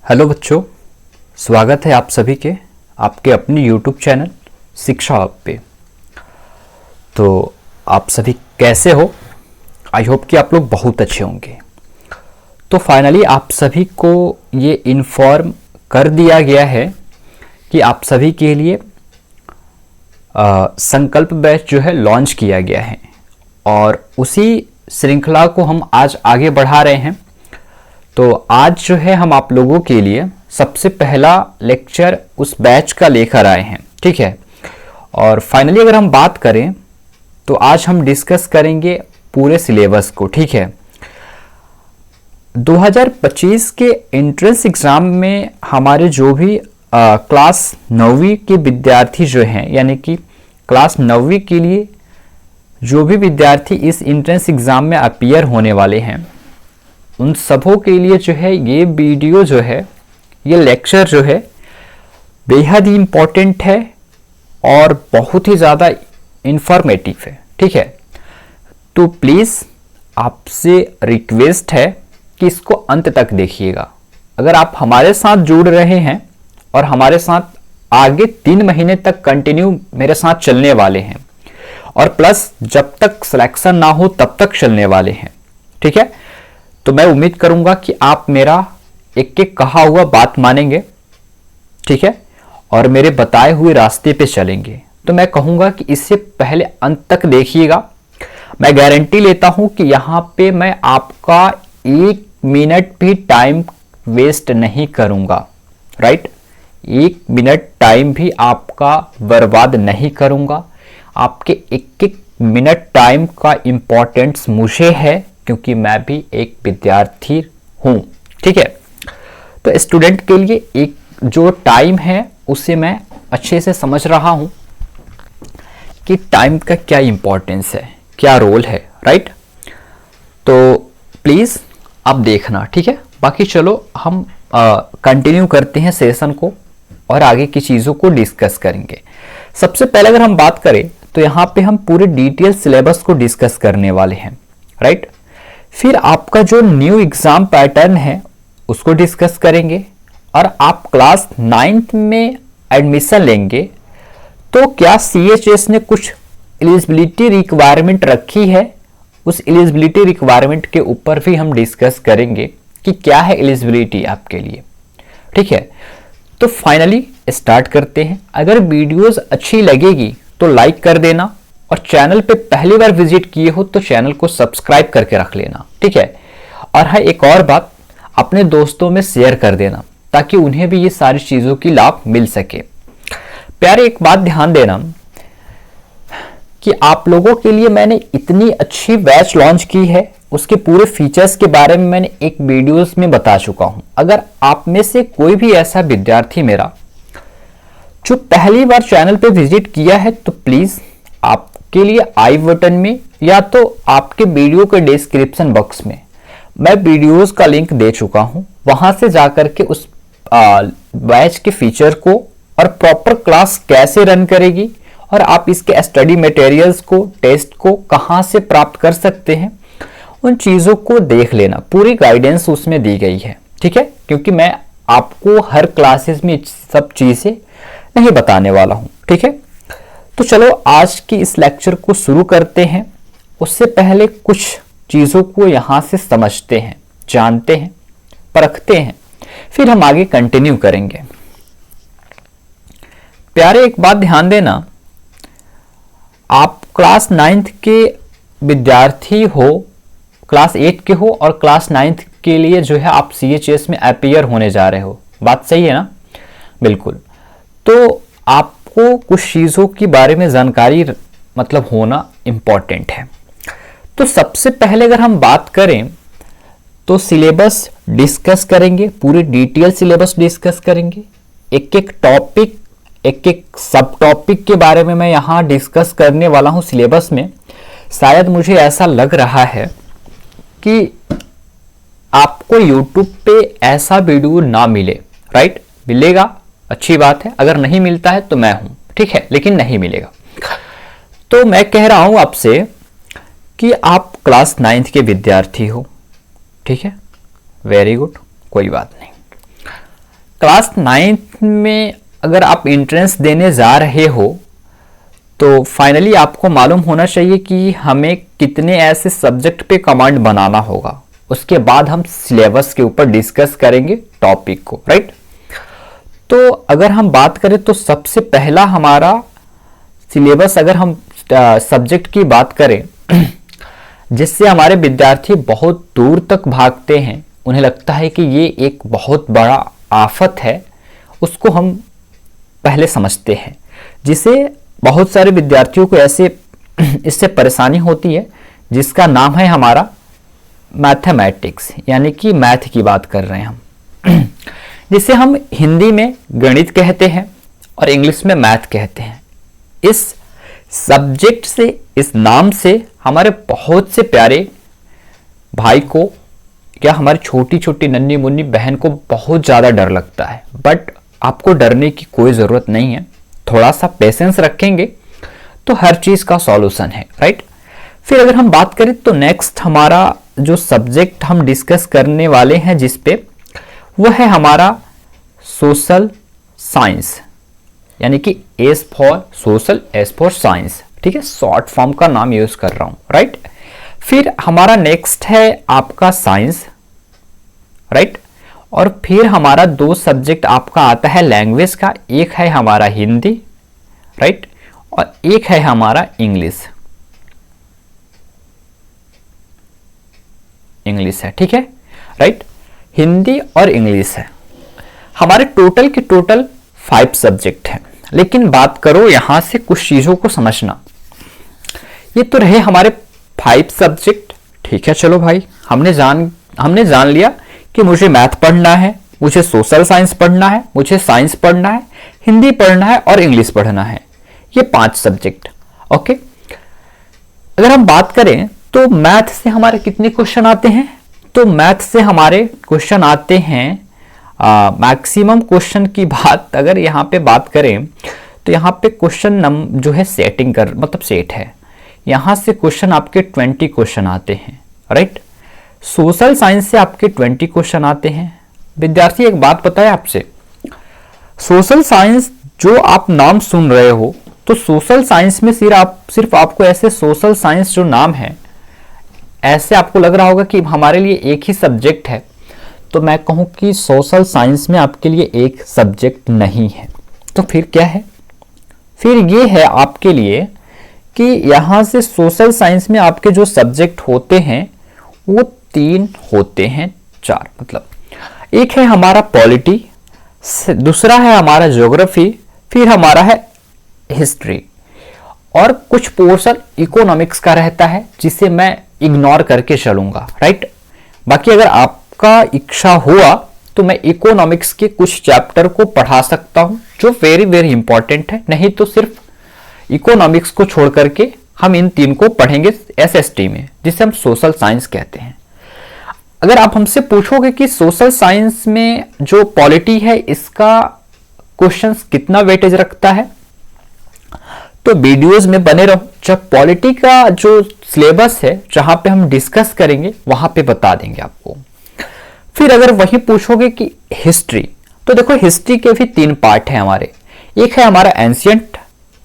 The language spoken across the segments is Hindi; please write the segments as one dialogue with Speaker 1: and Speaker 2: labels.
Speaker 1: हेलो बच्चों, स्वागत है आप सभी के आपके अपने यूट्यूब चैनल शिक्षा हब पे। तो आप सभी कैसे हो? आई होप कि आप लोग बहुत अच्छे होंगे। तो फाइनली आप सभी को ये इन्फॉर्म कर दिया गया है कि आप सभी के लिए संकल्प बैच जो है लॉन्च किया गया है और उसी श्रृंखला को हम आज आगे बढ़ा रहे हैं। तो आज जो है हम आप लोगों के लिए सबसे पहला लेक्चर उस बैच का लेकर आए हैं, ठीक है। और फाइनली अगर हम बात करें तो आज हम डिस्कस करेंगे पूरे सिलेबस को, ठीक है। 2025 के एंट्रेंस एग्जाम में हमारे जो भी क्लास 9वीं के विद्यार्थी जो हैं, यानी कि क्लास 9वीं के लिए जो भी विद्यार्थी इस एंट्रेंस एग्जाम में अपीयर होने वाले हैं, उन सबों के लिए जो है ये वीडियो जो है, ये लेक्चर जो है बेहद ही इम्पोर्टेंट है और बहुत ही ज़्यादा इंफॉर्मेटिव है, ठीक है। तो प्लीज़ आपसे रिक्वेस्ट है कि इसको अंत तक देखिएगा। अगर आप हमारे साथ जुड़ रहे हैं और हमारे साथ आगे 3 महीने तक कंटिन्यू मेरे साथ चलने वाले हैं और प्लस जब तक सिलेक्शन ना हो तब तक चलने वाले हैं, ठीक है, तो मैं उम्मीद करूंगा कि आप मेरा एक एक कहा हुआ बात मानेंगे, ठीक है, और मेरे बताए हुए रास्ते पे चलेंगे। तो मैं कहूंगा कि इससे पहले अंत तक देखिएगा। मैं गारंटी लेता हूं कि यहां पे मैं आपका 1 मिनट भी टाइम वेस्ट नहीं करूंगा, राइट। 1 मिनट टाइम भी आपका बर्बाद नहीं करूंगा। आपके एक एक मिनट टाइम का इंपॉर्टेंस मुझे है, क्योंकि मैं भी एक विद्यार्थी हूं, ठीक है। तो स्टूडेंट के लिए एक जो टाइम है उसे मैं अच्छे से समझ रहा हूं कि टाइम का क्या इंपॉर्टेंस है, क्या रोल है, राइट। तो प्लीज आप देखना, ठीक है। बाकी चलो हम कंटिन्यू करते हैं सेशन को और आगे की चीजों को डिस्कस करेंगे। सबसे पहले अगर हम बात करें तो यहाँ पे हम पूरे डिटेल सिलेबस को डिस्कस करने वाले हैं, राइट। फिर आपका जो न्यू एग्जाम पैटर्न है उसको डिस्कस करेंगे और आप क्लास 9th में एडमिशन लेंगे तो क्या CHS ने कुछ एलिजिबिलिटी रिक्वायरमेंट रखी है, उस एलिजिबिलिटी रिक्वायरमेंट के ऊपर भी हम डिस्कस करेंगे कि क्या है एलिजिबिलिटी आपके लिए, ठीक है। तो फाइनली स्टार्ट करते हैं। अगर वीडियोस अच्छी लगेगी तो लाइक कर देना और चैनल पे पहली बार विजिट किए हो तो चैनल को सब्सक्राइब करके रख लेना, ठीक है। और हाँ, एक और बात, अपने दोस्तों में शेयर कर देना ताकि उन्हें भी ये सारी चीजों की लाभ मिल सके। प्यारे, एक बात ध्यान देना कि आप लोगों के लिए मैंने इतनी अच्छी बैच लॉन्च की है, उसके पूरे फीचर्स के बारे में मैंने एक वीडियोस में बता चुका हूं। अगर आप में से कोई भी ऐसा विद्यार्थी मेरा जो पहली बार चैनल पे विजिट किया है तो प्लीज आपके लिए आई बटन में या तो आपके वीडियो के डिस्क्रिप्शन बॉक्स में मैं वीडियोस का लिंक दे चुका हूं, वहां से जाकर के उस बैच के फीचर को और प्रॉपर क्लास कैसे रन करेगी और आप इसके स्टडी मटेरियल्स को, टेस्ट को कहां से प्राप्त कर सकते हैं, उन चीजों को देख लेना। पूरी गाइडेंस उसमें दी गई है, ठीक है, क्योंकि मैं आपको हर क्लासेस में सब चीजें नहीं बताने वाला हूं, ठीक है। तो चलो आज की इस लेक्चर को शुरू करते हैं। उससे पहले कुछ चीजों को यहां से समझते हैं, जानते हैं, परखते हैं, फिर हम आगे कंटिन्यू करेंगे। प्यारे, एक बात ध्यान देना, आप क्लास 9th के विद्यार्थी हो, क्लास 8 के हो और क्लास 9th के लिए जो है आप CHS में अपीयर होने जा रहे हो, बात सही है ना? बिल्कुल। तो आपको कुछ चीज़ों के बारे में जानकारी मतलब होना इम्पॉर्टेंट है। तो सबसे पहले अगर हम बात करें तो सिलेबस डिस्कस करेंगे, पूरे डिटेल सिलेबस डिस्कस करेंगे। एक एक टॉपिक, एक एक सब टॉपिक के बारे में मैं यहाँ डिस्कस करने वाला हूँ सिलेबस में। शायद मुझे ऐसा लग रहा है कि आपको YouTube पे ऐसा वीडियो ना मिले, राइट। मिलेगा, अच्छी बात है, अगर नहीं मिलता है तो मैं हूं, ठीक है, लेकिन नहीं मिलेगा। तो मैं कह रहा हूं आपसे कि आप क्लास 9th के विद्यार्थी हो, ठीक है, वेरी गुड, कोई बात नहीं। क्लास 9th में अगर आप एंट्रेंस देने जा रहे हो तो फाइनली आपको मालूम होना चाहिए कि हमें कितने ऐसे सब्जेक्ट पे कमांड बनाना होगा। उसके बाद हम सिलेबस के ऊपर डिस्कस करेंगे टॉपिक को, राइट। तो अगर हम बात करें तो सबसे पहला हमारा सिलेबस, अगर हम सब्जेक्ट की बात करें जिससे हमारे विद्यार्थी बहुत दूर तक भागते हैं, उन्हें लगता है कि ये एक बहुत बड़ा आफत है, उसको हम पहले समझते हैं। जिसे बहुत सारे विद्यार्थियों को ऐसे इससे परेशानी होती है, जिसका नाम है हमारा मैथमेटिक्स, यानी कि मैथ की बात कर रहे हैं हम जिसे हम हिंदी में गणित कहते हैं और इंग्लिश में मैथ कहते हैं। इस सब्जेक्ट से, इस नाम से हमारे बहुत से प्यारे भाई को या हमारी छोटी छोटी नन्ही मुन्नी बहन को बहुत ज़्यादा डर लगता है, बट आपको डरने की कोई ज़रूरत नहीं है। थोड़ा सा पेशेंस रखेंगे तो हर चीज़ का सॉल्यूशन है, राइट। फिर अगर हम बात करें तो नेक्स्ट हमारा जो सब्जेक्ट हम डिस्कस करने वाले हैं जिस पे, वह है हमारा सोशल साइंस, यानी कि S for social, S for science, ठीक है, शॉर्ट फॉर्म का नाम यूज कर रहा हूं, राइट। फिर हमारा नेक्स्ट है आपका साइंस, राइट। और फिर हमारा दो सब्जेक्ट आपका आता है लैंग्वेज का, एक है हमारा हिंदी, राइट, और एक है हमारा इंग्लिश है, ठीक है, राइट। हिंदी और इंग्लिश है हमारे टोटल के टोटल 5 सब्जेक्ट हैं। लेकिन बात करो यहां से कुछ चीजों को समझना। ये तो रहे हमारे 5 सब्जेक्ट, ठीक है। चलो भाई, हमने जान लिया कि मुझे मैथ पढ़ना है, मुझे सोशल साइंस पढ़ना है, मुझे साइंस पढ़ना है, हिंदी पढ़ना है और इंग्लिश पढ़ना है। ये 5 सब्जेक्ट, ओके। अगर हम बात करें तो मैथ से हमारे कितने क्वेश्चन आते हैं, तो मैथ से हमारे क्वेश्चन आते हैं मैक्सिमम क्वेश्चन की बात अगर यहाँ पे बात करें तो यहाँ पे क्वेश्चन जो है सेटिंग कर मतलब सेट है, यहाँ से क्वेश्चन आपके 20 क्वेश्चन आते हैं, राइट। सोशल साइंस से आपके 20 क्वेश्चन आते हैं। विद्यार्थी एक बात पता है आपसे, सोशल साइंस जो आप नाम सुन रहे हो, तो सोशल साइंस में सिर्फ आपको ऐसे सोशल साइंस जो नाम है, ऐसे आपको लग रहा होगा कि हमारे लिए एक ही सब्जेक्ट है। तो मैं कहूं कि सोशल साइंस में आपके लिए एक सब्जेक्ट नहीं है, तो फिर क्या है, फिर ये है आपके लिए कि यहां से सोशल साइंस में आपके जो सब्जेक्ट होते हैं वो 3 होते हैं, 4 मतलब। एक है हमारा पॉलिटी, दूसरा है हमारा ज्योग्राफी, फिर हमारा है हिस्ट्री, और कुछ पोर्शन इकोनॉमिक्स का रहता है जिसे मैं इग्नोर करके चलूंगा, राइट। बाकी अगर आपका इच्छा हुआ तो मैं इकोनॉमिक्स के कुछ चैप्टर को पढ़ा सकता हूं जो वेरी वेरी इंपॉर्टेंट है, नहीं तो सिर्फ इकोनॉमिक्स को छोड़ करके हम इन 3 को पढ़ेंगे एसएसटी में, जिसे हम सोशल साइंस कहते हैं। अगर आप हमसे पूछोगे कि सोशल साइंस में जो पॉलिटी है इसका क्वेश्चंस कितना वेटेज रखता है, तो वीडियोस में बने रहो। जब पॉलिटी का जो सिलेबस है जहां पे हम डिस्कस करेंगे वहां पे बता देंगे आपको। फिर अगर वही पूछोगे कि हिस्ट्री, तो देखो हिस्ट्री के भी 3 पार्ट है हमारे, एक है हमारा एंशियंट,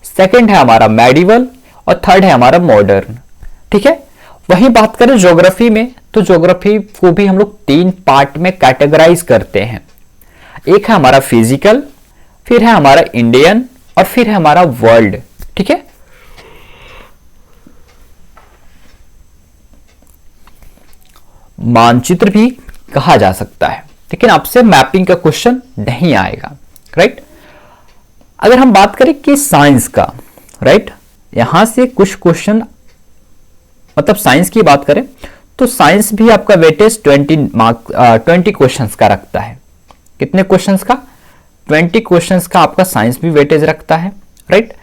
Speaker 1: सेकंड है हमारा मेडिवल और थर्ड है हमारा मॉडर्न, ठीक है। वही बात करें ज्योग्राफी में, तो ज्योग्राफी को भी हम लोग 3 पार्ट में कैटेगराइज करते हैं। एक है हमारा फिजिकल, फिर है हमारा इंडियन और फिर है हमारा वर्ल्ड, ठीक है। मानचित्र भी कहा जा सकता है, लेकिन आपसे मैपिंग का क्वेश्चन नहीं आएगा, राइट। अगर हम बात करें कि साइंस का, राइट, यहां से कुछ क्वेश्चन मतलब साइंस की बात करें तो साइंस भी आपका वेटेज 20 क्वेश्चंस का रखता है। कितने क्वेश्चंस का? 20 क्वेश्चंस का आपका साइंस भी वेटेज रखता है, राइट।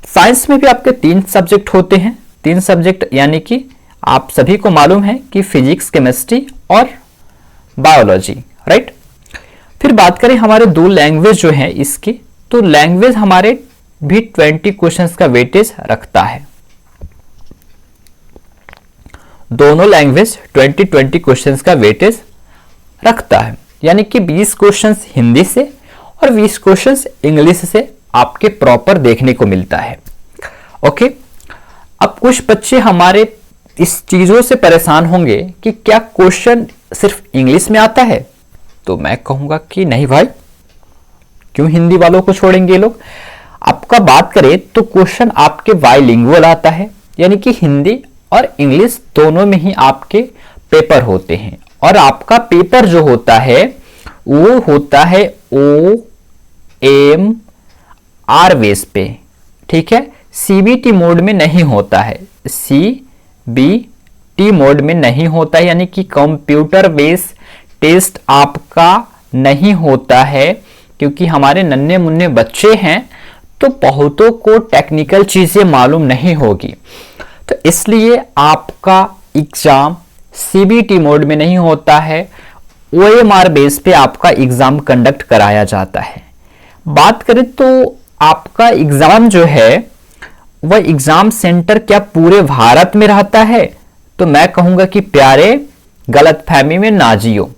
Speaker 1: साइंस में भी आपके 3 सब्जेक्ट होते हैं, 3 सब्जेक्ट यानी कि आप सभी को मालूम है कि फिजिक्स, केमिस्ट्री और बायोलॉजी, राइट। फिर बात करें हमारे 2 लैंग्वेज जो है इसकी, तो लैंग्वेज हमारे भी 20 क्वेश्चंस का वेटेज रखता है। दोनों लैंग्वेज 20 क्वेश्चंस का वेटेज रखता है, यानी कि 20 क्वेश्चंस हिंदी से और 20 क्वेश्चंस इंग्लिश से आपके प्रॉपर देखने को मिलता है। ओके, अब कुछ बच्चे हमारे इस चीजों से परेशान होंगे कि क्या क्वेश्चन सिर्फ इंग्लिश में आता है, तो मैं कहूंगा कि नहीं भाई, क्यों हिंदी वालों को छोड़ेंगे लोग। आपका बात करें तो क्वेश्चन आपके बाइलिंगुअल आता है, यानी कि हिंदी और इंग्लिश दोनों में ही आपके पेपर होते हैं। और आपका पेपर जो होता है वो होता है OMR बेस पे, ठीक है, CBT मोड में नहीं होता है, CBT मोड में नहीं होता है, यानी कि कंप्यूटर बेस टेस्ट आपका नहीं होता है, क्योंकि हमारे नन्हे मुन्ने बच्चे हैं तो बहुतों को टेक्निकल चीजें मालूम नहीं होगी, तो इसलिए आपका एग्जाम CBT मोड में नहीं होता है, OMR बेस पे आपका एग्जाम कंडक्ट कराया जाता है। बात करें तो आपका एग्जाम जो है वह एग्जाम सेंटर क्या पूरे भारत में रहता है, तो मैं कहूंगा कि प्यारे गलतफहमी में ना जियो।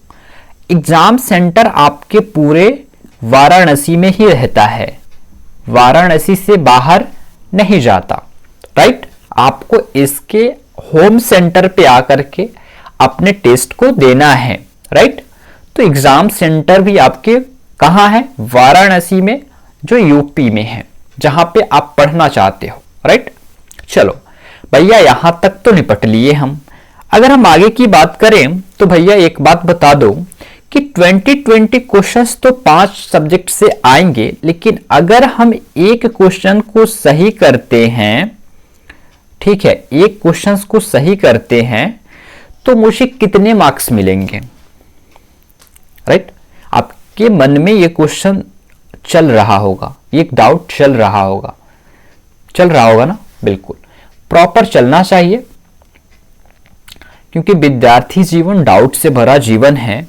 Speaker 1: एग्जाम सेंटर आपके पूरे वाराणसी में ही रहता है, वाराणसी से बाहर नहीं जाता, राइट। आपको इसके होम सेंटर पे आकर के अपने टेस्ट को देना है, राइट। तो एग्जाम सेंटर भी आपके कहां है, वाराणसी में, जो यूपी में है, जहां पे आप पढ़ना चाहते हो, राइट। चलो भैया यहां तक तो निपट लिए हम। अगर हम आगे की बात करें तो भैया एक बात बता दो कि 2020 क्वेश्चंस तो 5 सब्जेक्ट से आएंगे, लेकिन अगर हम एक क्वेश्चन को सही करते हैं, ठीक है, एक क्वेश्चन को सही करते हैं तो मुझे कितने मार्क्स मिलेंगे, राइट। आपके मन में ये क्वेश्चन चल रहा होगा, एक डाउट चल रहा होगा ना, बिल्कुल प्रॉपर चलना चाहिए, क्योंकि विद्यार्थी जीवन डाउट से भरा जीवन है,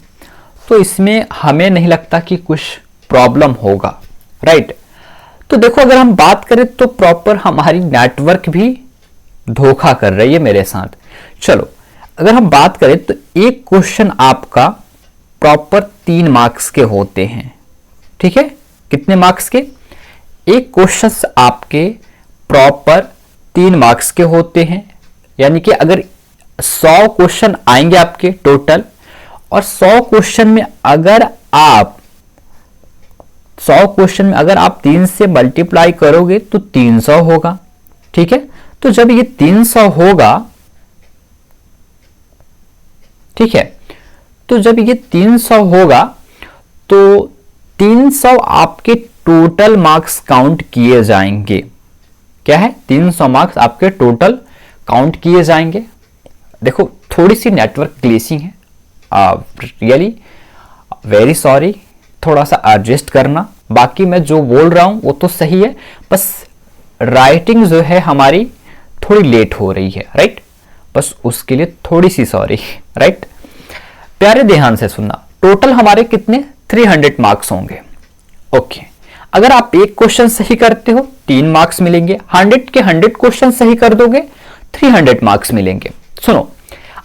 Speaker 1: तो इसमें हमें नहीं लगता कि कुछ प्रॉब्लम होगा, राइट। तो देखो अगर हम बात करें तो प्रॉपर हमारी नेटवर्क भी धोखा कर रही है मेरे साथ। चलो अगर हम बात करें तो एक क्वेश्चन आपका प्रॉपर 3 मार्क्स के होते हैं, ठीक है। कितने मार्क्स के? एक क्वेश्चन आपके प्रॉपर 3 मार्क्स के होते हैं, यानी कि अगर 100 क्वेश्चन आएंगे आपके टोटल, और 100 क्वेश्चन में अगर आप 3 से मल्टीप्लाई करोगे तो 300 होगा, ठीक है। तो जब ये 300 होगा, ठीक है, तो जब ये 300 होगा तो 300 आपके टोटल मार्क्स काउंट किए जाएंगे। क्या है? 300 मार्क्स आपके टोटल काउंट किए जाएंगे। देखो थोड़ी सी नेटवर्क ग्लिचिंग है, रियली वेरी सॉरी, थोड़ा सा एडजस्ट करना। बाकी मैं जो बोल रहा हूं वो तो सही है, बस राइटिंग जो है हमारी थोड़ी लेट हो रही है, राइट। बस उसके लिए थोड़ी सी सॉरी, राइट। प्यारे ध्यान से सुनना, टोटल हमारे कितने 300 मार्क्स होंगे। ओके, अगर आप एक क्वेश्चन सही करते हो 3 मार्क्स मिलेंगे, 100 के 100 क्वेश्चन सही कर दोगे 300 मार्क्स मिलेंगे। सुनो,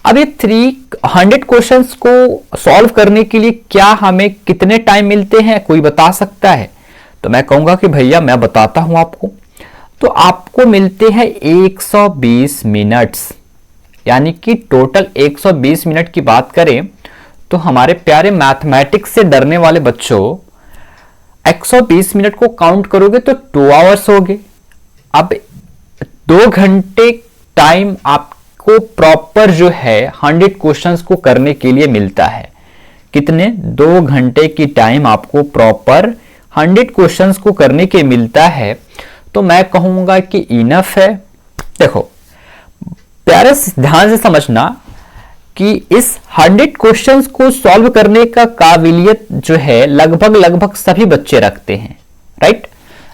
Speaker 1: अब ये 300 क्वेश्चंस को सॉल्व करने के लिए क्या हमें कितने टाइम मिलते हैं, कोई बता सकता है? तो मैं कहूंगा कि भैया मैं बताता हूं आपको। तो आपको मिलते हैं 120 मिनट्स, यानी कि टोटल 120 मिनट की बात करें तो हमारे प्यारे मैथमेटिक्स से डरने वाले बच्चों 120 मिनट को काउंट करोगे तो 2 आवर्स हो गए। अब 2 घंटे टाइम आपको प्रॉपर जो है 100 क्वेश्चंस को करने के लिए मिलता है। कितने? 2 घंटे की टाइम आपको प्रॉपर 100 क्वेश्चंस को करने के मिलता है, तो मैं कहूंगा कि इनफ है। देखो प्यारे ध्यान से समझना कि इस 100 क्वेश्चंस को सॉल्व करने का काबिलियत जो है लगभग सभी बच्चे रखते हैं, राइट।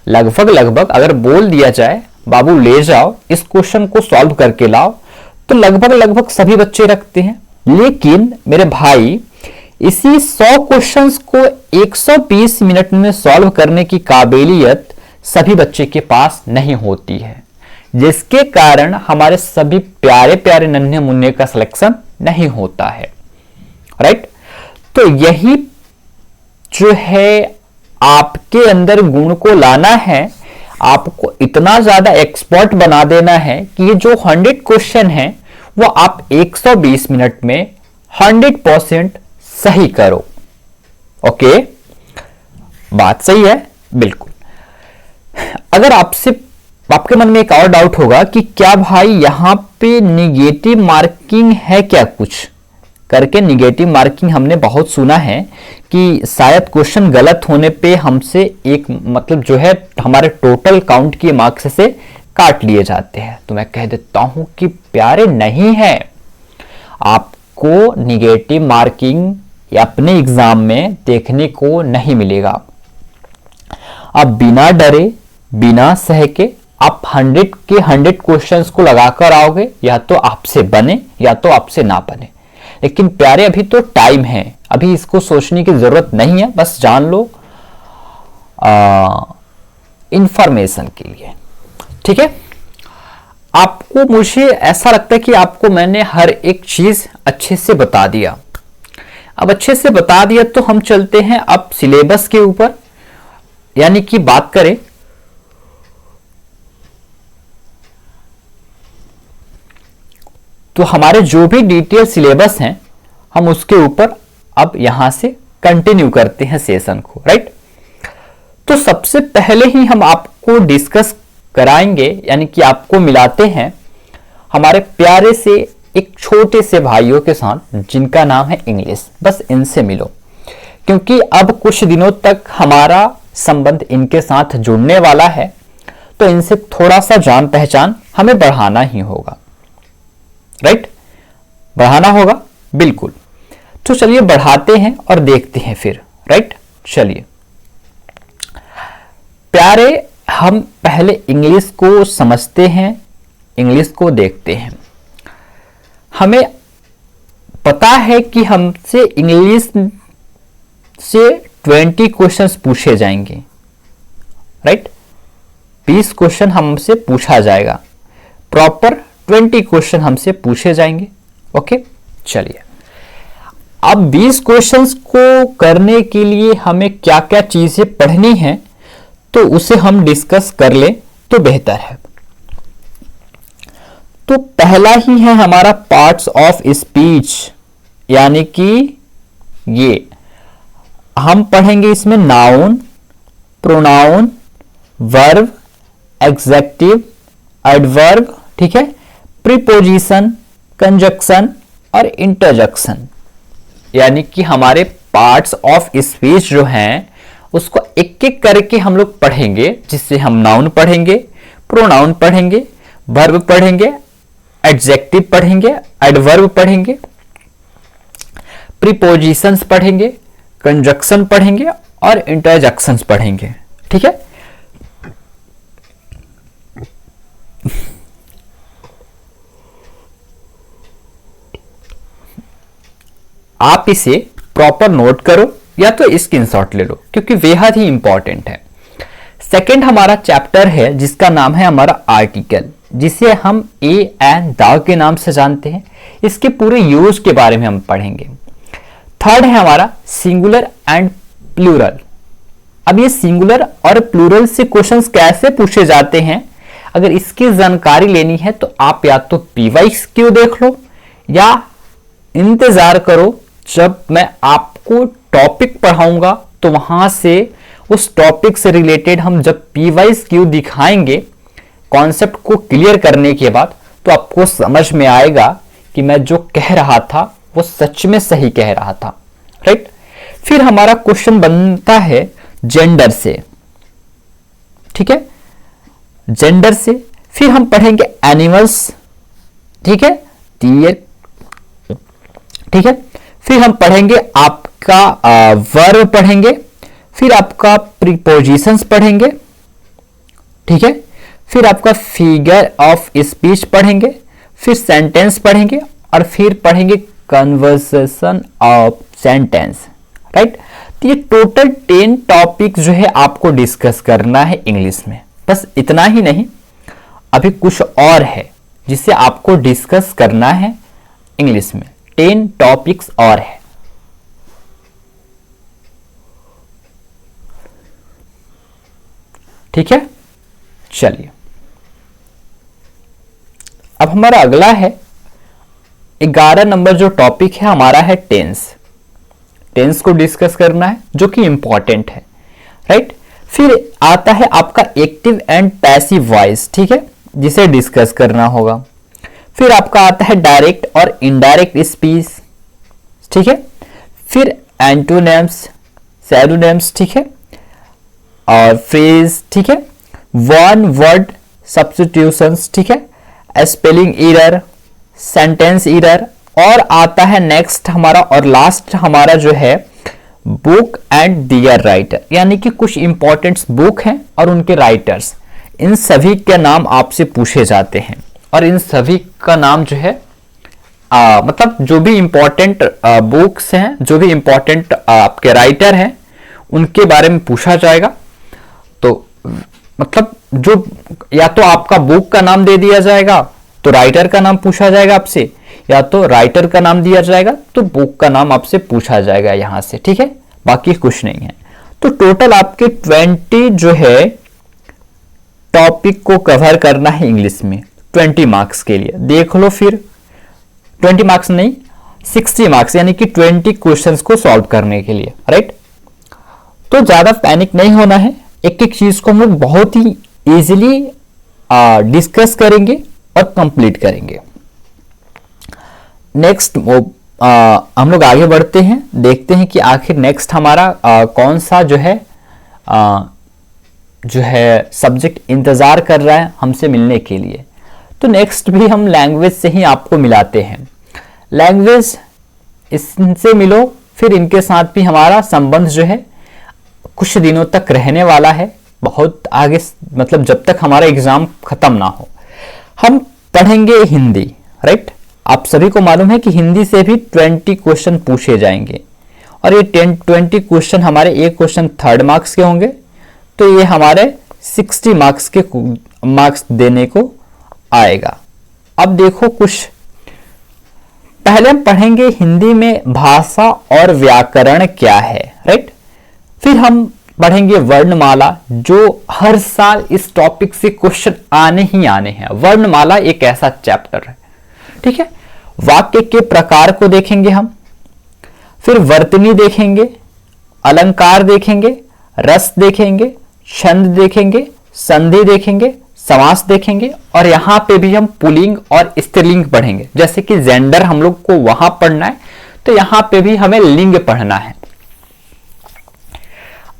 Speaker 1: लगभग अगर बोल दिया जाए बाबू ले जाओ इस क्वेश्चन को सॉल्व करके लाओ, तो लगभग सभी बच्चे रखते हैं। लेकिन मेरे भाई इसी 100 क्वेश्चंस को 120 मिनट में सॉल्व करने की काबिलियत सभी बच्चे के पास नहीं होती है, जिसके कारण हमारे सभी प्यारे प्यारे नन्हे मुन्ने का सिलेक्शन नहीं होता है, राइट। तो यही जो है आपके अंदर गुण को लाना है, आपको इतना ज्यादा एक्सपर्ट बना देना है कि ये जो 100 क्वेश्चन है वो आप 120 मिनट में 100% सही करो। ओके, बात सही है बिल्कुल। अगर आपके मन में एक और डाउट होगा कि क्या भाई यहां पे निगेटिव मार्किंग है क्या, कुछ करके निगेटिव मार्किंग हमने बहुत सुना है कि शायद क्वेश्चन गलत होने पे हमसे एक मतलब जो है हमारे टोटल काउंट के मार्क्स से काट लिए जाते हैं। तो मैं कह देता हूं कि प्यारे नहीं है, आपको निगेटिव मार्किंग अपने एग्जाम में देखने को नहीं मिलेगा। आप बिना डरे बिना सह के आप 100 के 100 क्वेश्चंस को लगाकर आओगे, या तो आपसे बने या तो आपसे ना बने। लेकिन प्यारे अभी तो टाइम है, अभी इसको सोचने की जरूरत नहीं है, बस जान लो इंफॉर्मेशन के लिए। ठीक है, आपको, मुझे ऐसा लगता है कि आपको मैंने हर एक चीज अच्छे से बता दिया। अब अच्छे से बता दिया तो हम चलते हैं अब सिलेबस के ऊपर, यानी कि बात करें तो हमारे जो भी डिटेल सिलेबस हैं हम उसके ऊपर अब यहां से कंटिन्यू करते हैं सेशन को, राइट। तो सबसे पहले ही हम आपको डिस्कस कराएंगे, यानी कि आपको मिलाते हैं हमारे प्यारे से एक छोटे से भाइयों के साथ जिनका नाम है इंग्लिश। बस इनसे मिलो, क्योंकि अब कुछ दिनों तक हमारा संबंध इनके साथ जुड़ने वाला है, तो इनसे थोड़ा सा जान पहचान हमें बढ़ाना ही होगा, राइट, बढ़ाना होगा बिल्कुल। तो चलिए बढ़ाते हैं और देखते हैं फिर, राइट। चलिए प्यारे, हम पहले इंग्लिश को समझते हैं, इंग्लिश को देखते हैं। हमें पता है कि हमसे इंग्लिश से 20 क्वेश्चंस पूछे जाएंगे, राइट। 20 क्वेश्चन हमसे पूछा जाएगा, प्रॉपर 20 क्वेश्चन हमसे पूछे जाएंगे। ओके, चलिए अब 20 क्वेश्चंस को करने के लिए हमें क्या क्या चीजें पढ़नी है तो उसे हम डिस्कस कर ले तो बेहतर है। तो पहला ही है हमारा पार्ट्स ऑफ स्पीच, यानी कि ये हम पढ़ेंगे इसमें noun, pronoun, verb, executive, adverb, ठीक है, प्रीपोजिशन, कंजक्शन और इंटरजेक्शन। यानी कि हमारे पार्ट्स ऑफ स्पीच जो हैं उसको एक एक करके हम लोग पढ़ेंगे, जिससे हम नाउन पढ़ेंगे, प्रोनाउन पढ़ेंगे, वर्ब पढ़ेंगे, एडजेक्टिव पढ़ेंगे, एडवर्ब पढ़ेंगे, प्रीपोजिशंस पढ़ेंगे, कंजक्शन पढ़ेंगे और इंटरजेक्शंस पढ़ेंगे। ठीक है, आप इसे प्रॉपर नोट करो या तो स्क्रीनशॉट ले लो, क्योंकि बेहद ही इंपॉर्टेंट है। सेकंड हमारा चैप्टर है जिसका नाम है हमारा आर्टिकल, जिसे हम ए एंड द के नाम से जानते हैं। इसके पूरे यूज के बारे में हम पढ़ेंगे। थर्ड है हमारा सिंगुलर एंड प्लूरल। अब ये सिंगुलर और प्लूरल से क्वेश्चंस कैसे पूछे जाते हैं, अगर इसकी जानकारी लेनी है तो आप या तो PYQ देख लो या इंतजार करो जब मैं आपको टॉपिक पढ़ाऊंगा, तो वहां से उस टॉपिक से रिलेटेड हम जब PYQ दिखाएंगे कॉन्सेप्ट को क्लियर करने के बाद, तो आपको समझ में आएगा कि मैं जो कह रहा था वो सच में सही कह रहा था, राइट। फिर हमारा क्वेश्चन बनता है जेंडर से, ठीक है, जेंडर से। फिर हम पढ़ेंगे एनिमल्स, ठीक है, ठीक है। फिर हम पढ़ेंगे आपका वर्ब पढ़ेंगे, फिर आपका प्रीपोजिशंस पढ़ेंगे, ठीक है। फिर आपका फिगर ऑफ स्पीच पढ़ेंगे, फिर सेंटेंस पढ़ेंगे और फिर पढ़ेंगे कन्वर्सेशन ऑफ सेंटेंस, राइट। तो ये टोटल 10 टॉपिक जो है आपको डिस्कस करना है इंग्लिश में। बस इतना ही नहीं, अभी कुछ और है जिसे आपको डिस्कस करना है इंग्लिश में। 10 टॉपिक्स और है। ठीक है। चलिए अब हमारा अगला है 11 नंबर जो टॉपिक है हमारा है टेंस। टेंस को डिस्कस करना है जो कि इंपॉर्टेंट है, राइट। फिर आता है आपका एक्टिव एंड पैसिव वॉइस, ठीक है, जिसे डिस्कस करना होगा। फिर आपका आता है डायरेक्ट और इनडायरेक्ट स्पीच, ठीक है। फिर एंटोनिम्स, सिनोनिम्स, ठीक है, और फ्रेज, ठीक है, वन वर्ड सब्स्टिट्यूशंस, ठीक है, स्पेलिंग एरर, सेंटेंस एरर, और आता है नेक्स्ट हमारा और लास्ट हमारा जो है बुक एंड दियर राइटर, यानी कि कुछ इंपॉर्टेंट बुक हैं और उनके राइटर्स, इन सभी के नाम आपसे पूछे जाते हैं। और इन सभी का नाम जो है मतलब जो भी इंपॉर्टेंट बुक्स हैं, जो भी इंपॉर्टेंट आपके राइटर हैं, उनके बारे में पूछा जाएगा। तो मतलब जो या तो आपका बुक का नाम दे दिया जाएगा तो राइटर का नाम पूछा जाएगा आपसे, या तो राइटर का नाम दिया जाएगा तो बुक का नाम आपसे पूछा जाएगा यहां से, ठीक है, बाकी कुछ नहीं है। तो टोटल आपके 20 जो है टॉपिक को कवर करना है इंग्लिश में 20 मार्क्स के लिए। देख लो फिर 20 मार्क्स नहीं 60 मार्क्स, यानी कि 20 क्वेश्चंस को सॉल्व करने के लिए, राइट। तो ज्यादा पैनिक नहीं होना है, एक एक चीज को हम लोग बहुत ही इजीली डिस्कस करेंगे और कंप्लीट करेंगे। नेक्स्ट हम लोग आगे बढ़ते हैं, देखते हैं कि आखिर नेक्स्ट हमारा कौन सा जो है सब्जेक्ट इंतजार कर रहा है हमसे मिलने के लिए। तो नेक्स्ट भी हम लैंग्वेज से ही आपको मिलाते हैं। लैंग्वेज इससे मिलो, फिर इनके साथ भी हमारा संबंध जो है कुछ दिनों तक रहने वाला है, बहुत आगे, मतलब जब तक हमारा एग्जाम खत्म ना हो। हम पढ़ेंगे हिंदी, राइट। आप सभी को मालूम है कि हिंदी से भी 20 क्वेश्चन पूछे जाएंगे और ये 20 क्वेश्चन हमारे एक क्वेश्चन 3rd मार्क्स के होंगे, तो ये हमारे 60 मार्क्स के मार्क्स देने को आएगा। अब देखो कुछ पहले हम पढ़ेंगे हिंदी में भाषा और व्याकरण क्या है, राइट। फिर हम पढ़ेंगे वर्णमाला, जो हर साल इस टॉपिक से क्वेश्चन आने ही आने हैं। वर्णमाला एक ऐसा चैप्टर है, ठीक है। वाक्य के प्रकार को देखेंगे हम, फिर वर्तनी देखेंगे, अलंकार देखेंगे, रस देखेंगे, छंद देखेंगे, संधि देखेंगे, समास देखेंगे, और यहां पे भी हम पुल्लिंग और स्त्रीलिंग पढ़ेंगे। जैसे कि जेंडर हम लोग को वहां पढ़ना है, तो यहां पे भी हमें लिंग पढ़ना है।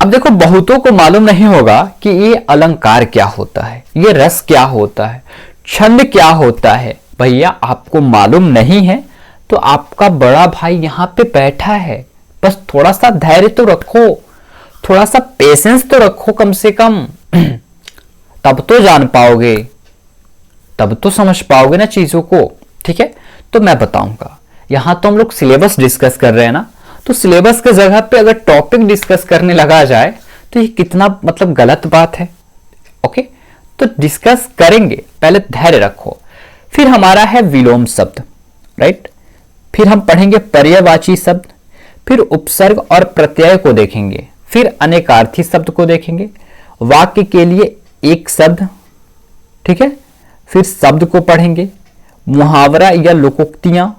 Speaker 1: अब देखो बहुतों को मालूम नहीं होगा कि ये अलंकार क्या होता है, ये रस क्या होता है, छंद क्या होता है। भैया आपको मालूम नहीं है तो आपका बड़ा भाई यहाँ पे बैठा है, बस थोड़ा सा धैर्य तो रखो, थोड़ा सा पेशेंस तो रखो कम से कम, तब तो जान पाओगे, तब तो समझ पाओगे ना चीजों को, ठीक है। तो मैं बताऊंगा, यहां तो हम लोग सिलेबस डिस्कस कर रहे हैं ना, तो सिलेबस के जगह पे अगर टॉपिक डिस्कस करने लगा जाए तो ये कितना मतलब गलत बात है। ओके, तो डिस्कस करेंगे, पहले धैर्य रखो। फिर हमारा है विलोम शब्द, राइट। फिर हम पढ़ेंगे पर्यायवाची शब्द, फिर उपसर्ग और प्रत्यय को देखेंगे, फिर अनेकार्थी शब्द को देखेंगे, वाक्य के लिए एक शब्द, ठीक है। फिर शब्द को पढ़ेंगे, मुहावरा या लोकोक्तियां,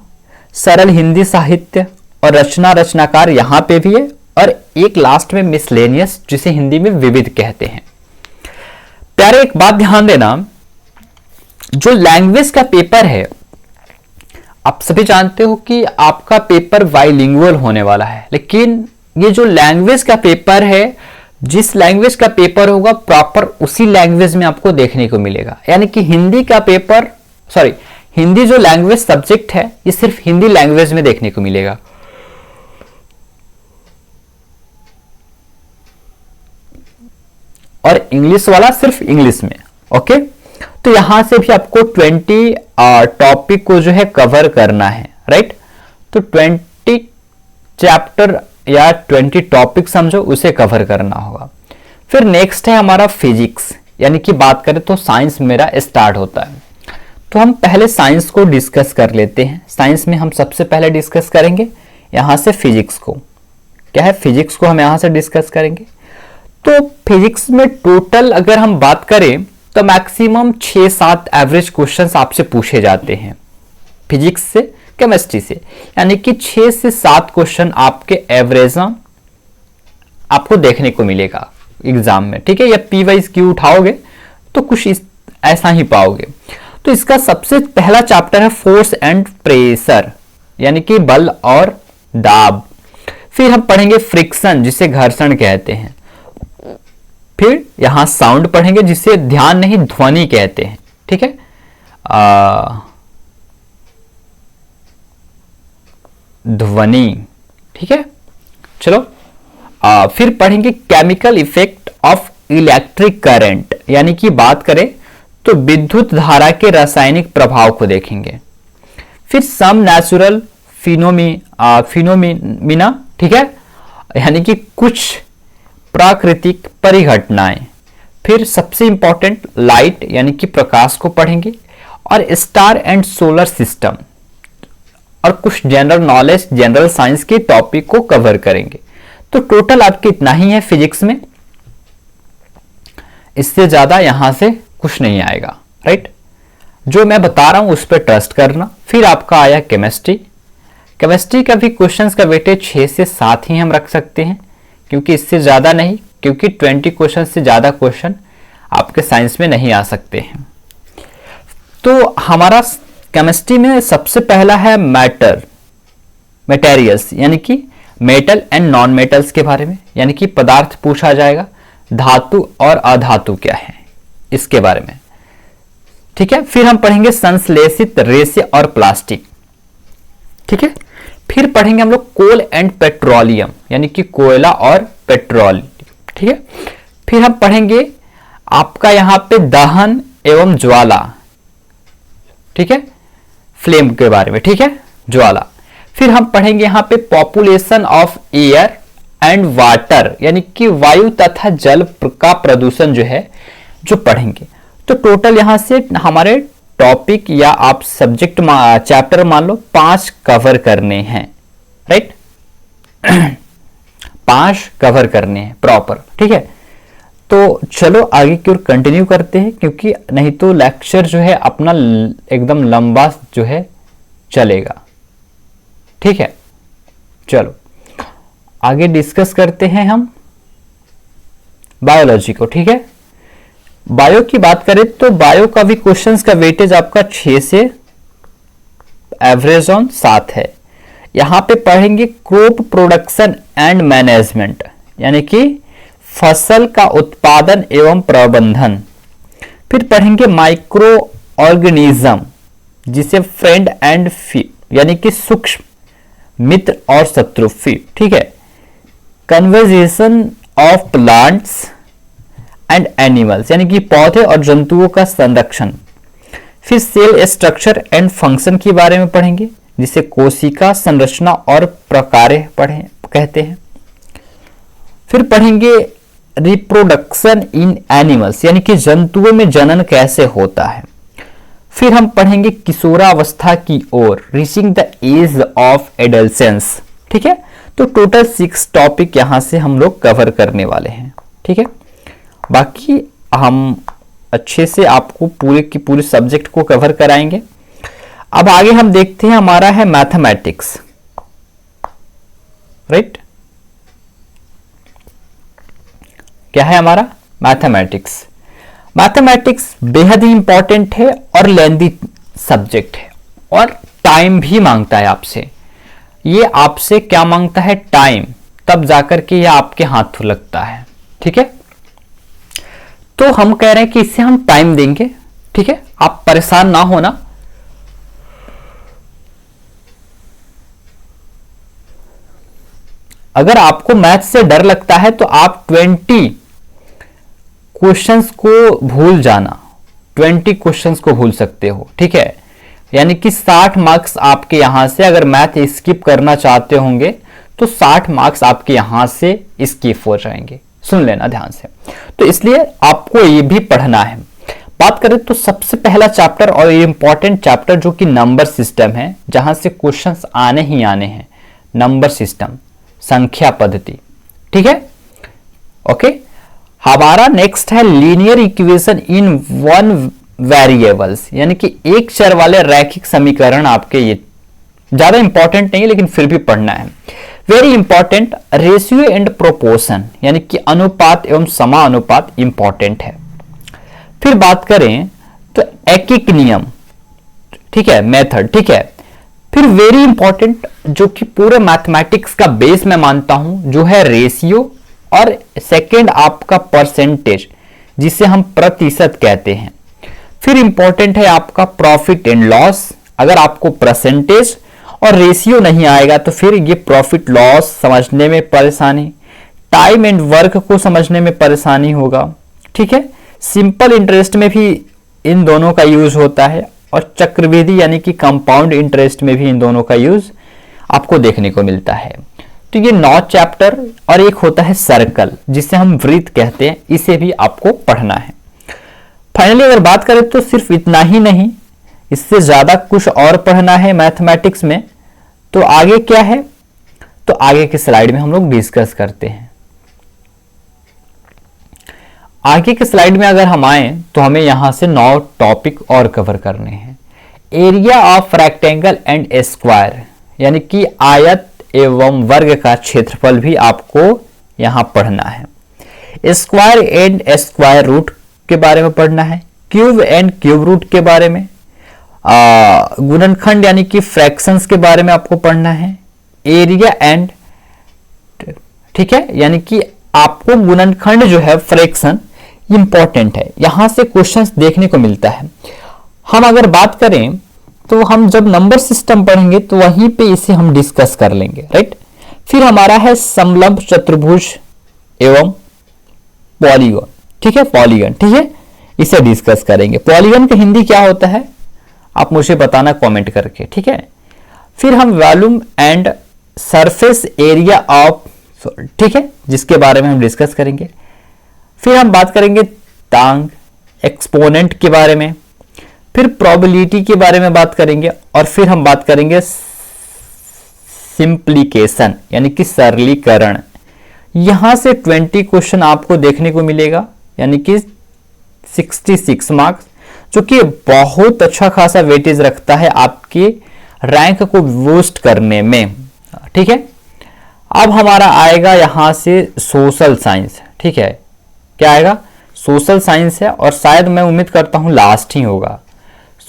Speaker 1: सरल हिंदी साहित्य और रचना रचनाकार यहां पे भी है, और एक लास्ट में मिसलेनियस, जिसे हिंदी में विविध कहते हैं। प्यारे एक बात ध्यान देना, जो लैंग्वेज का पेपर है, आप सभी जानते हो कि आपका पेपर बाइलिंगुअल होने वाला है, लेकिन ये जो लैंग्वेज का पेपर है, जिस लैंग्वेज का पेपर होगा प्रॉपर उसी लैंग्वेज में आपको देखने को मिलेगा। यानी कि हिंदी का पेपर, सॉरी, हिंदी जो लैंग्वेज सब्जेक्ट है ये सिर्फ हिंदी लैंग्वेज में देखने को मिलेगा, और इंग्लिश वाला सिर्फ इंग्लिश में। ओके, तो यहां से भी आपको 20 टॉपिक को जो है कवर करना है, राइट। तो 20 चैप्टर या 20 टॉपिक समझो, उसे कवर करना होगा। फिर नेक्स्ट है हमारा फिजिक्स, यानी कि बात करें तो साइंस मेरा स्टार्ट होता है। तो हम पहले साइंस को डिस्कस कर लेते हैं। साइंस में हम सबसे पहले डिस्कस करेंगे यहां से फिजिक्स को, क्या है, फिजिक्स को हम यहां से डिस्कस करेंगे। तो फिजिक्स में टोटल अगर हम बात करें तो मैक्सिमम 6-7 एवरेज क्वेश्चंस आपसे पूछे जाते हैं फिजिक्स से, केमिस्ट्री से, यानी कि 6 से 7 क्वेश्चन आपके एवरेज आपको देखने को मिलेगा एग्जाम में, ठीक है। या पी वाइज क्यू उठाओगे तो कुछ ऐसा ही पाओगे। तो इसका सबसे पहला चैप्टर है फोर्स एंड प्रेशर, यानी कि बल और दाब। फिर हम पढ़ेंगे फ्रिक्शन, जिसे घर्षण कहते हैं। फिर यहां साउंड पढ़ेंगे, जिसे ध्यान नहीं ध्वनि कहते हैं, ठीक है। ध्वनि, ठीक है। चलो फिर पढ़ेंगे chemical effect of electric current, यानी कि बात करें तो विद्युत धारा के रासायनिक प्रभाव को देखेंगे। फिर सम नेचुरल फिनोमिना, ठीक है, यानी कि कुछ प्राकृतिक परिघटनाएं। फिर सबसे इंपॉर्टेंट लाइट, यानी कि प्रकाश को पढ़ेंगे, और स्टार एंड सोलर सिस्टम, और कुछ जनरल नॉलेज, जनरल साइंस के टॉपिक को कवर करेंगे। तो टोटल आपके इतना ही है फिजिक्स में, इससे ज्यादा यहां से कुछ नहीं आएगा, राइट। जो मैं बता रहा हूं उस पर ट्रस्ट करना। फिर आपका आया केमिस्ट्री। केमिस्ट्री का भी क्वेश्चंस का वेटेज 6 से 7 ही हम रख सकते हैं, क्योंकि इससे ज्यादा नहीं, क्योंकि 20 क्वेश्चन से ज्यादा क्वेश्चन आपके साइंस में नहीं आ सकते हैं। तो हमारा केमिस्ट्री में सबसे पहला है मटेरियल्स, यानी कि मेटल एंड नॉन मेटल्स के बारे में, यानी कि पदार्थ पूछा जाएगा। धातु और अधातु क्या है इसके बारे में, ठीक है। फिर हम पढ़ेंगे संश्लेषित रेशे और प्लास्टिक, ठीक है। फिर पढ़ेंगे हम लोग कोल एंड पेट्रोलियम, यानी कि कोयला और पेट्रोल, ठीक है। फिर हम पढ़ेंगे आपका यहां पे दहन एवं ज्वाला, ठीक है, फ्लेम के बारे में, ठीक है, ज्वाला। फिर हम पढ़ेंगे यहां पे population of air and water, यानी कि वायु तथा जल का प्रदूषण जो पढ़ेंगे। तो टोटल यहां से हमारे टॉपिक या आप सब्जेक्ट चैप्टर मान लो 5 कवर करने हैं, राइट। 5 कवर करने हैं प्रॉपर, ठीक है। तो चलो आगे की ओर कंटिन्यू करते हैं, क्योंकि नहीं तो लेक्चर अपना एकदम लंबा चलेगा, ठीक है। चलो आगे डिस्कस करते हैं हम बायोलॉजी को, ठीक है। बायो की बात करें तो बायो का भी क्वेश्चंस का वेटेज आपका 6 से एवरेज ऑन 7 है। यहां पे पढ़ेंगे क्रॉप प्रोडक्शन एंड मैनेजमेंट, यानी कि फसल का उत्पादन एवं प्रबंधन। फिर पढ़ेंगे माइक्रो ऑर्गेनिज्म, जिसे फ्रेंड एंड यानी कि सूक्ष्म मित्र और शत्रु, ठीक है। Conversation of plants and animals, यानी कि पौधे और जंतुओं का संरक्षण। फिर सेल स्ट्रक्चर एंड फंक्शन के बारे में पढ़ेंगे, जिसे कोशिका संरचना और प्रकार्य कहते हैं। फिर पढ़ेंगे रिप्रोडक्शन इन एनिमल्स, यानी कि जंतुओं में जनन कैसे होता है। फिर हम पढ़ेंगे किशोरावस्था की ओर, reaching the age of adolescence, ठीक है। तो टोटल 6 टॉपिक यहां से हम लोग कवर करने वाले हैं, ठीक है। बाकी हम अच्छे से आपको पूरे की पूरे सब्जेक्ट को कवर कराएंगे। अब आगे हम देखते हैं, हमारा है मैथमेटिक्स, राइट। क्या है हमारा मैथमेटिक्स। मैथमेटिक्स बेहद ही इंपॉर्टेंट है और लेंदी सब्जेक्ट है, और टाइम भी मांगता है आपसे। ये आपसे क्या मांगता है, टाइम, तब जाकर के ये आपके हाथ लगता है, ठीक है। तो हम कह रहे हैं कि इससे हम टाइम देंगे, ठीक है। आप परेशान ना होना। अगर आपको मैथ से डर लगता है तो आप 20 क्वेश्चंस को भूल जाना, 20 क्वेश्चंस को भूल सकते हो, ठीक है। यानी कि 60 मार्क्स आपके यहां से, अगर मैथ स्किप करना चाहते होंगे तो 60 मार्क्स आपके यहां से स्किप हो जाएंगे। सुन लेना ध्यान से। तो इसलिए आपको ये भी पढ़ना है। बात करें तो सबसे पहला चैप्टर और ये इंपॉर्टेंट चैप्टर जो कि नंबर सिस्टम है, जहां से क्वेश्चंस आने ही आने हैं। नंबर सिस्टम, संख्या पद्धति, ठीक है, ओके। हमारा नेक्स्ट है linear equation in one variables, यानी कि एक चर वाले रैखिक समीकरण। आपके ये ज्यादा इंपॉर्टेंट नहीं है लेकिन फिर भी पढ़ना है, very important. Ratio and proportion, यानी कि अनुपात एवं समानुपात इंपॉर्टेंट है। फिर बात करें तो एकिक नियम, ठीक है, मेथड, ठीक है। फिर वेरी इंपॉर्टेंट, जो कि पूरे मैथमेटिक्स का बेस मैं मानता हूं, जो है रेशियो, और सेकंड आपका परसेंटेज, जिसे हम प्रतिशत कहते हैं। फिर इंपॉर्टेंट है आपका प्रॉफिट एंड लॉस। अगर आपको परसेंटेज और रेशियो नहीं आएगा तो फिर ये प्रॉफिट लॉस समझने में परेशानी, टाइम एंड वर्क को समझने में परेशानी होगा, ठीक है। सिंपल इंटरेस्ट में भी इन दोनों का यूज होता है, और चक्रवृद्धि यानी कि कंपाउंड इंटरेस्ट में भी इन दोनों का यूज आपको देखने को मिलता है। तो ये 9 चैप्टर, और एक होता है सर्कल, जिसे हम वृत्त कहते हैं, इसे भी आपको पढ़ना है। फाइनली अगर बात करें तो सिर्फ इतना ही नहीं, इससे ज्यादा कुछ और पढ़ना है मैथमेटिक्स में। तो आगे क्या है, तो आगे की स्लाइड में हम लोग डिस्कस करते हैं। आगे के स्लाइड में अगर हम आए तो हमें यहां से 9 टॉपिक और कवर करने हैं। Area of rectangle and square, यानी कि आयत एवं वर्ग का क्षेत्रफल भी आपको यहां पढ़ना है। स्क्वायर एंड स्क्वायर रूट के बारे में पढ़ना है। क्यूब एंड क्यूब रूट के बारे में, गुणनखंड यानी कि फ्रैक्शंस के बारे में आपको पढ़ना है। एरिया एंड, ठीक है, यानी कि आपको गुणनखंड जो है फ्रैक्शन इंपॉर्टेंट है, यहां से क्वेश्चंस देखने को मिलता है। हम अगर बात करें तो हम जब नंबर सिस्टम पढ़ेंगे तो वहीं पे इसे हम डिस्कस कर लेंगे, राइट। फिर हमारा है समलंब चतुर्भुज एवं पॉलीगॉन, ठीक है, पॉलीगन, ठीक है, इसे डिस्कस करेंगे। पॉलीगन का हिंदी क्या होता है आप मुझे बताना कमेंट करके, ठीक है। फिर हम volume and surface area of, ठीक है, जिसके बारे में हम डिस्कस करेंगे। फिर हम बात करेंगे तांग, एक्सपोनेंट के बारे में। फिर प्रोबेबिलिटी के बारे में बात करेंगे, और फिर हम बात करेंगे सिंप्लीकेशन, यानी कि सरलीकरण। यहां से 20 क्वेश्चन आपको देखने को मिलेगा, यानी कि 66 मार्क्स, जो कि बहुत अच्छा खासा वेटेज रखता है आपके रैंक को बूस्ट करने में, ठीक है। अब हमारा आएगा यहां से सोशल साइंस, ठीक है, क्या आएगा, सोशल साइंस है, और शायद मैं उम्मीद करता हूं लास्ट ही होगा।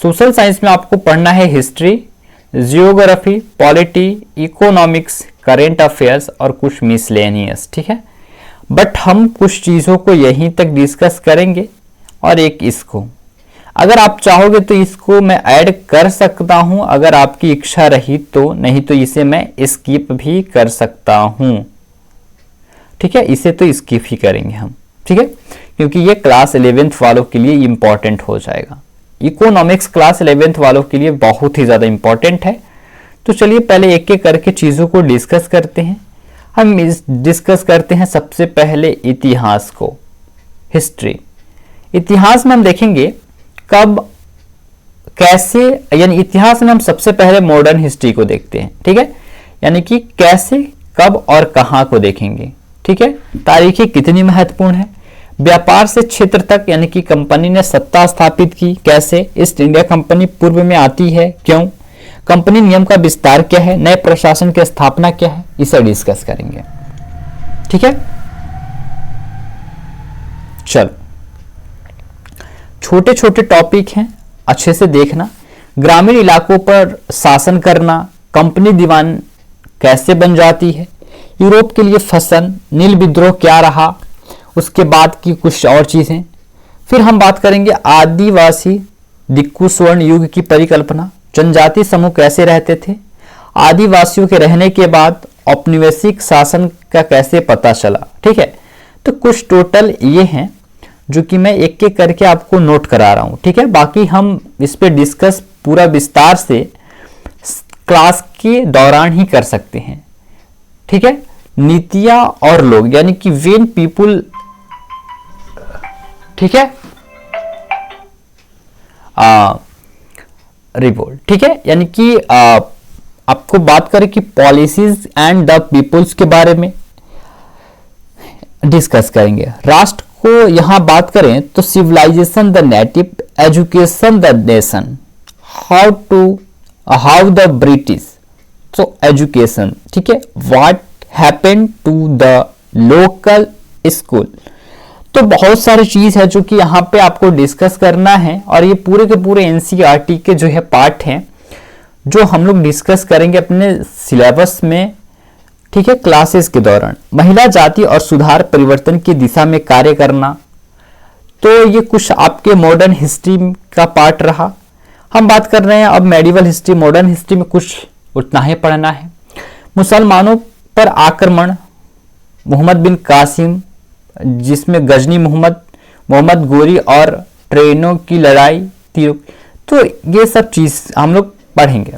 Speaker 1: सोशल साइंस में आपको पढ़ना है history, geography, polity, economics, current affairs और कुछ मिसलेनियस, ठीक है। बट हम कुछ चीज़ों को यहीं तक डिस्कस करेंगे, और एक इसको अगर आप चाहोगे तो इसको मैं ऐड कर सकता हूं, अगर आपकी इच्छा रही तो, नहीं तो इसे मैं स्किप भी कर सकता हूं, ठीक है, इसे तो स्किप ही करेंगे हम, ठीक है, क्योंकि ये क्लास 11th वालों के लिए इंपॉर्टेंट हो जाएगा। इकोनॉमिक्स क्लास 11th वालों के लिए बहुत ही ज़्यादा इंपॉर्टेंट है। तो चलिए पहले एक एक करके चीज़ों को डिस्कस करते हैं। हम डिस्कस करते हैं सबसे पहले इतिहास को, हिस्ट्री। इतिहास में हम देखेंगे कब, कैसे, यानी इतिहास में हम सबसे पहले मॉडर्न हिस्ट्री को देखते हैं, ठीक है, यानी कि कैसे, कब और कहां को देखेंगे, ठीक है। तारीखें कितनी महत्वपूर्ण है। व्यापार से क्षेत्र तक, यानी कि कंपनी ने सत्ता स्थापित की कैसे, ईस्ट इंडिया कंपनी पूर्व में आती है क्यों, कंपनी नियम का विस्तार क्या है, नए प्रशासन की स्थापना क्या है, इसे डिस्कस करेंगे, ठीक है। चलो, छोटे छोटे टॉपिक हैं, अच्छे से देखना। ग्रामीण इलाकों पर शासन करना, कंपनी दीवान कैसे बन जाती है, यूरोप के लिए फसल, नील विद्रोह क्या रहा, उसके बाद की कुछ और चीजें। फिर हम बात करेंगे आदिवासी दिक्कू स्वर्ण युग की परिकल्पना, जनजाति समूह कैसे रहते थे, आदिवासियों के रहने के बाद औपनिवेशिक शासन का कैसे पता चला, ठीक है। तो कुछ टोटल ये हैं जो कि मैं एक एक करके आपको नोट करा रहा हूं, ठीक है। बाकी हम इस पे डिस्कस पूरा विस्तार से क्लास के दौरान ही कर सकते हैं, ठीक है। नीतियां और लोग, यानी कि वेन पीपुल, ठीक है, रिवोल्ट, ठीक है, यानी कि आपको बात करें कि पॉलिसीज एंड द पीपुल्स के बारे में डिस्कस करेंगे। राष्ट्र को यहाँ बात करें तो civilisation the native, education the nation, how the British, तो एजुकेशन, ठीक है, what happened to the local school. तो बहुत सारी चीज है जो कि यहाँ पे आपको डिस्कस करना है, और ये पूरे के पूरे एनसीईआरटी के जो है पार्ट हैं जो हम लोग डिस्कस करेंगे अपने सिलेबस में, ठीक है, क्लासेस के दौरान। महिला जाति और सुधार परिवर्तन की दिशा में कार्य करना, तो ये कुछ आपके मॉडर्न हिस्ट्री का पार्ट रहा। हम बात कर रहे हैं अब मेडिवल हिस्ट्री, मॉडर्न हिस्ट्री में कुछ उतना ही पढ़ना है। मुसलमानों पर आक्रमण, मोहम्मद बिन कासिम, जिसमें गजनी मोहम्मद गोरी और ट्रेनों की लड़ाई, तो ये सब चीज हम लोग पढ़ेंगे।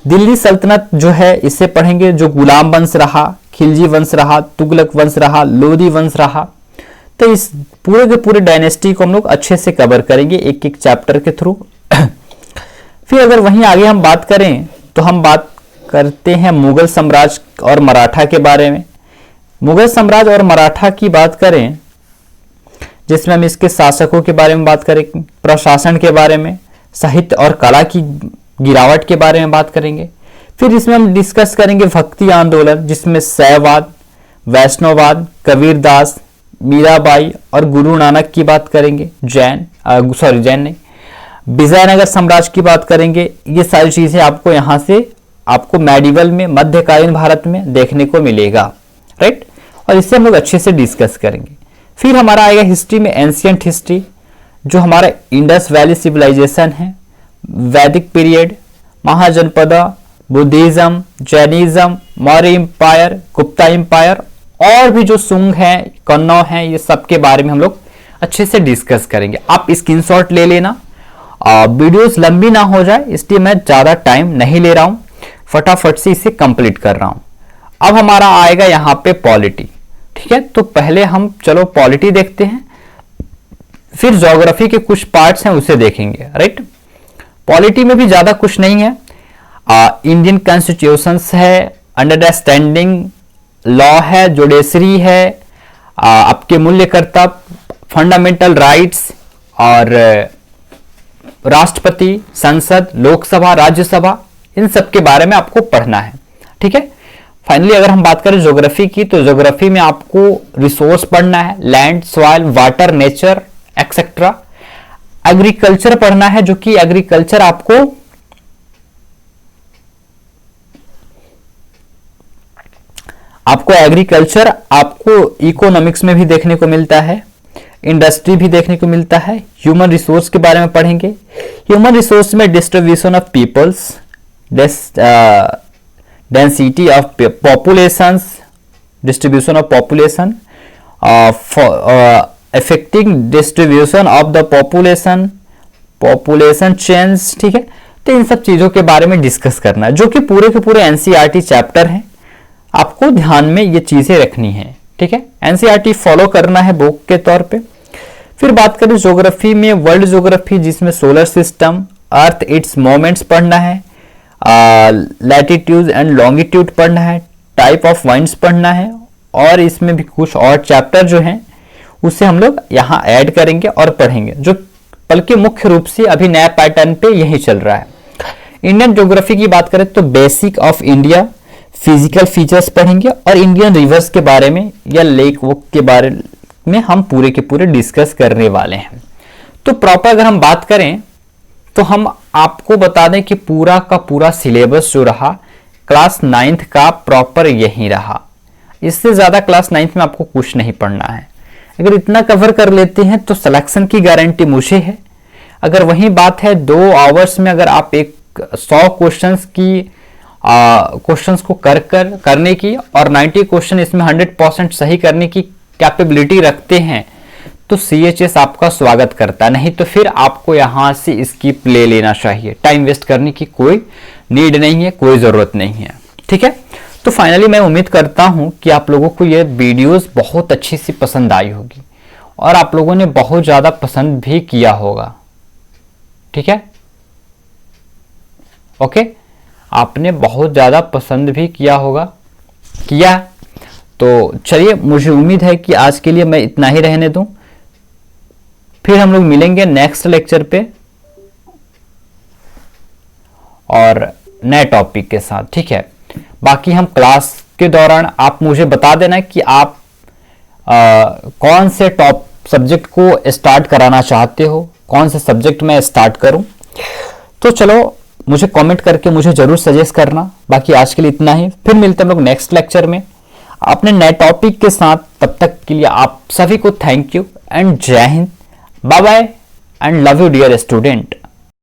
Speaker 1: दिल्ली सल्तनत जो है इसे पढ़ेंगे, जो गुलाम वंश रहा, खिलजी वंश रहा, तुगलक वंश रहा, लोदी वंश रहा। तो इस पूरे के पूरे डायनेस्टी को हम लोग अच्छे से कवर करेंगे एक एक चैप्टर के थ्रू। फिर अगर वहीं आगे हम बात करें तो हम बात करते हैं मुगल साम्राज्य और मराठा के बारे में। मुगल साम्राज्य और मराठा की बात करें जिसमें हम इसके शासकों के बारे में बात करेंगे, प्रशासन के बारे में, साहित्य और कला की गिरावट के बारे में बात करेंगे। फिर इसमें हम डिस्कस करेंगे भक्ति आंदोलन, जिसमें शैववाद, वैष्णववाद, कबीरदास, मीराबाई और गुरु नानक की बात करेंगे। जैन नहीं, विजयनगर साम्राज्य की बात करेंगे। ये सारी चीजें आपको यहाँ से आपको मेडिवल में, मध्यकालीन भारत में देखने को मिलेगा, राइट। और इससे हम लोग अच्छे से डिस्कस करेंगे। फिर हमारा आएगा हिस्ट्री में एंशियंट हिस्ट्री, जो हमारा इंडस वैली सिविलाइजेशन है, Vedic period, Mahajanapada, Buddhism, Jainism, Maurya empire, Gupta empire, और भी जो सुंग है, कन्नौज है, ये सब के बारे में हम लोग अच्छे से डिस्कस करेंगे। आप स्क्रीनशॉट ले लेना, वीडियोस लंबी ना हो जाए इसलिए मैं ज्यादा टाइम नहीं ले रहा हूं, फटाफट से इसे कंप्लीट कर रहा हूं। अब हमारा आएगा यहाँ पे पॉलिटी, ठीक है। तो पहले हम चलो पॉलिटी देखते हैं, फिर ज्योग्राफी के कुछ पार्ट्स हैं उसे देखेंगे, राइट। पॉलिटी में भी ज्यादा कुछ नहीं है। इंडियन कॉन्स्टिट्यूशन है, अंडरस्टैंडिंग लॉ है, जुडिशरी है, आपके मूल्य कर्तव्य, फंडामेंटल राइट्स, और राष्ट्रपति, संसद, लोकसभा, राज्यसभा, इन सब के बारे में आपको पढ़ना है, ठीक है। फाइनली अगर हम बात करें ज्योग्राफी की, तो ज्योग्राफी में आपको रिसोर्स पढ़ना है, land, soil, water, nature etcetera. Agriculture पढ़ना है, जो कि एग्रीकल्चर आपको इकोनॉमिक्स में भी देखने को मिलता है, इंडस्ट्री भी देखने को मिलता है। ह्यूमन रिसोर्स के बारे में पढ़ेंगे। ह्यूमन रिसोर्स में distribution of peoples, density of populations, distribution of population, affecting distribution of the population change, ठीक है। तो इन सब चीजों के बारे में डिस्कस करना है, जो कि पूरे के पूरे एनसीईआरटी चैप्टर हैं, आपको ध्यान में ये चीजें रखनी है, ठीक है। एनसीईआरटी फॉलो करना है बुक के तौर पे। फिर बात करें ज्योग्राफी में, वर्ल्ड ज्योग्राफी, जिसमें solar system, earth, it's moments पढ़ना है, लैटिट्यूड एंड लॉन्गिट्यूड पढ़ना है, टाइप ऑफ वाइंड्स पढ़ना है, और इसमें भी कुछ और चैप्टर जो हैं उसे हम लोग यहाँ ऐड करेंगे और पढ़ेंगे, जो बल्कि मुख्य रूप से अभी नया पैटर्न पे यही चल रहा है। इंडियन ज्योग्राफी की बात करें तो basic of India, physical features पढ़ेंगे, और इंडियन रिवर्स के बारे में या लेक वॉक के बारे में हम पूरे के पूरे डिस्कस करने वाले हैं। तो प्रॉपर अगर हम बात करें तो हम आपको बता दें कि पूरा का पूरा सिलेबस जो रहा क्लास 9th का प्रॉपर यही रहा। इससे ज्यादा क्लास 9th में आपको कुछ नहीं पढ़ना है। अगर इतना कवर कर लेते हैं तो सिलेक्शन की गारंटी मुझे है। अगर वही बात है 2 आवर्स में अगर आप 100 क्वेश्चंस को करने की और 90 क्वेश्चन इसमें 100% सही करने की कैपेबिलिटी रखते हैं तो CHS आपका स्वागत करता है। नहीं तो फिर आपको यहां से स्किप ले लेना चाहिए। टाइम वेस्ट करने की कोई नीड नहीं है, कोई जरूरत नहीं है, ठीक है। तो फाइनली मैं उम्मीद करता हूं कि आप लोगों को ये वीडियोस बहुत अच्छी सी पसंद आई होगी और आप लोगों ने बहुत ज्यादा पसंद भी किया होगा, ठीक है। ओके, आपने बहुत ज्यादा पसंद भी किया होगा, किया। तो चलिए, मुझे उम्मीद है कि आज के लिए मैं इतना ही रहने दूं। फिर हम लोग मिलेंगे नेक्स्ट लेक्चर पे और नए टॉपिक के साथ, ठीक है। बाकी हम क्लास के दौरान आप मुझे बता देना कि आप कौन से टॉप सब्जेक्ट को स्टार्ट कराना चाहते हो, कौन से सब्जेक्ट में स्टार्ट करूं। तो चलो मुझे कमेंट करके मुझे जरूर सजेस्ट करना। बाकी आज के लिए इतना ही, फिर मिलते हैं हम लोग नेक्स्ट लेक्चर में अपने नए टॉपिक के साथ। तब तक के लिए आप सभी को thank you and Jai Hind, bye bye and love you dear student.